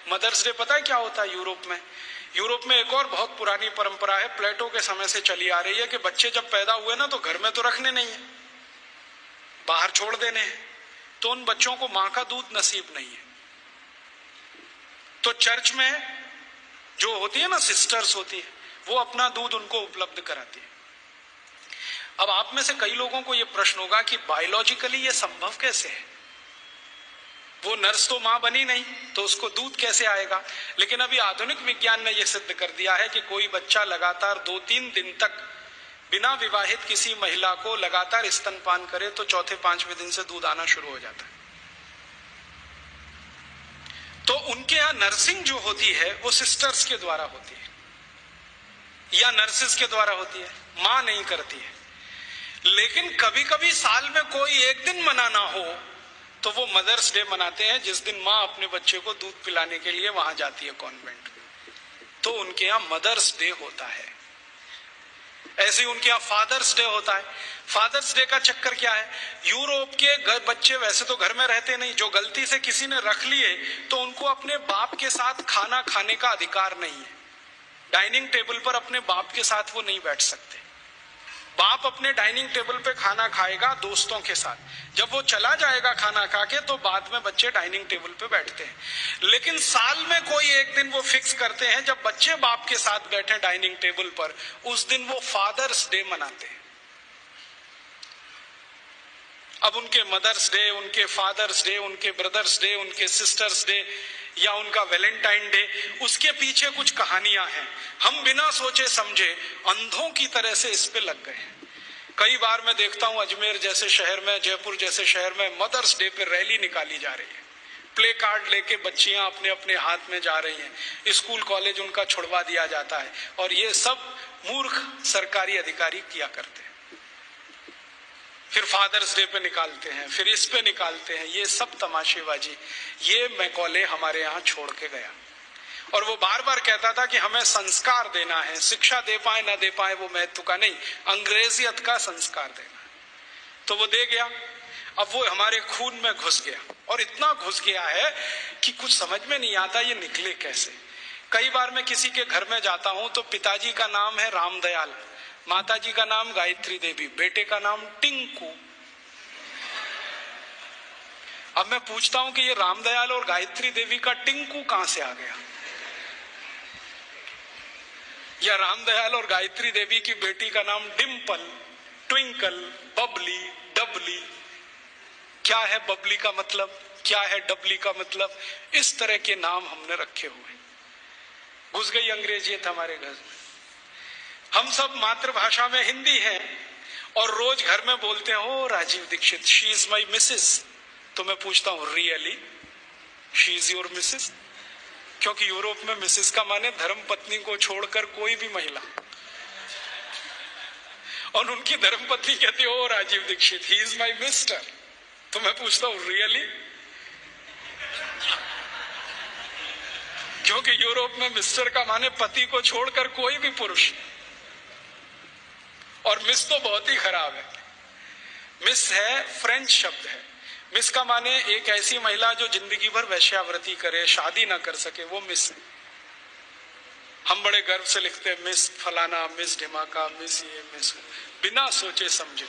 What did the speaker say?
Mother's day पता है क्या होता है यूरोप में? यूरोप में एक और बहुत पुरानी परंपरा है, प्लेटो के समय से चली आ रही है, कि बच्चे जब पैदा हुए ना तो घर में तो रखने नहीं है, बाहर छोड़ देने हैं, तो उन बच्चों को मां का दूध नसीब नहीं है। तो चर्च में जो होती है ना, सिस्टर्स होती है, वो अपना दूध उनको उपलब्ध कराती है। अब आप में से कई लोगों को यह प्रश्न होगा कि बायोलॉजिकली ये संभव कैसे है? वो नर्स तो मां बनी नहीं, तो उसको दूध कैसे आएगा? लेकिन अभी आधुनिक विज्ञान ने यह सिद्ध कर दिया है कि कोई बच्चा लगातार 2-3 दिन तक बिना विवाहित किसी महिला को लगातार स्तनपान करे तो चौथे 5वें दिन से दूध आना शुरू हो जाता है। तो उनके यहां नर्सिंग जो होती है वो सिस्टर्स के द्वारा होती है या नर्सिस के द्वारा होती है, मां नहीं करती है। लेकिन कभी कभी साल में कोई एक दिन मनाना हो तो वो मदर्स डे मनाते हैं, जिस दिन मां अपने बच्चे को दूध पिलाने के लिए वहां जाती है कॉन्वेंट में, तो उनके यहां मदर्स डे होता है। ऐसे ही उनके यहां फादर्स डे होता है। फादर्स डे का चक्कर क्या है? यूरोप के बच्चे वैसे तो घर में रहते नहीं, जो गलती से किसी ने रख लिए तो उनको अपने बाप के साथ खाना खाने का अधिकार नहीं है। डाइनिंग टेबल पर अपने बाप के साथ वो नहीं बैठ सकते। बाप अपने डाइनिंग टेबल पे खाना खाएगा दोस्तों के साथ, जब वो चला जाएगा खाना खा के तो बाद में बच्चे डाइनिंग टेबल पे बैठते हैं। लेकिन साल में कोई एक दिन वो फिक्स करते हैं जब बच्चे बाप के साथ बैठे डाइनिंग टेबल पर, उस दिन वो फादर्स डे मनाते हैं। अब उनके मदर्स डे, उनके फादर्स डे, उनके ब्रदर्स डे, उनके सिस्टर्स डे या उनका वैलेंटाइन डे, उसके पीछे कुछ कहानियां हैं। हम बिना सोचे समझे अंधों की तरह से इस पे लग गए हैं। कई बार मैं देखता हूं अजमेर जैसे शहर में, जयपुर जैसे शहर में मदर्स डे पे रैली निकाली जा रही है, प्ले कार्ड लेके बच्चियां अपने अपने हाथ में जा रही हैं, स्कूल कॉलेज उनका छुड़वा दिया जाता है, और ये सब मूर्ख सरकारी अधिकारी किया करते हैं। फिर फादर्स डे पे निकालते हैं, फिर इस पे निकालते हैं, ये सब तमाशेबाजी। ये मैकॉले हमारे यहाँ छोड़ के गया, और वो बार बार कहता था कि हमें संस्कार देना है, शिक्षा दे पाए ना दे पाए वो महत्व का नहीं, अंग्रेजियत का संस्कार देना है। तो वो दे गया। अब वो हमारे खून में घुस गया, और इतना घुस गया है कि कुछ समझ में नहीं आता ये निकले कैसे। कई बार मैं किसी के घर में जाता हूं तो पिताजी का नाम है रामदयाल, माताजी का नाम गायत्री देवी, बेटे का नाम टिंकू। अब मैं पूछता हूं कि ये रामदयाल और गायत्री देवी का टिंकू कहां से आ गया? या रामदयाल और गायत्री देवी की बेटी का नाम डिम्पल, ट्विंकल, बबली, डबली। क्या है बबली का मतलब, क्या है डबली का मतलब? इस तरह के नाम हमने रखे हुए। घुस गई अंग्रेजियत हमारे घर में। हम सब मातृभाषा में हिंदी हैं और रोज घर में बोलते हैं, oh Rajiv Dixit, she is my Mrs. तो मैं पूछता हूं, really she is your Mrs? क्योंकि यूरोप में मिसेस का माने धर्म पत्नी को छोड़कर कोई भी महिला, और उनकी धर्म पत्नी कहती है, oh Rajiv Dixit, he is my mister. तो मैं पूछता हूं, रियली? क्योंकि यूरोप में मिस्टर का माने पति को छोड़कर कोई भी पुरुष, और मिस तो बहुत ही खराब है। मिस है फ्रेंच शब्द है। मिस का माने एक ऐसी महिला जो जिंदगी भर वैश्यावृत्ति करे, शादी ना कर सके, वो मिस है। हम बड़े गर्व से लिखते हैं मिस फलाना, मिस ढिमाका, मिस ये, मिस, बिना सोचे समझे।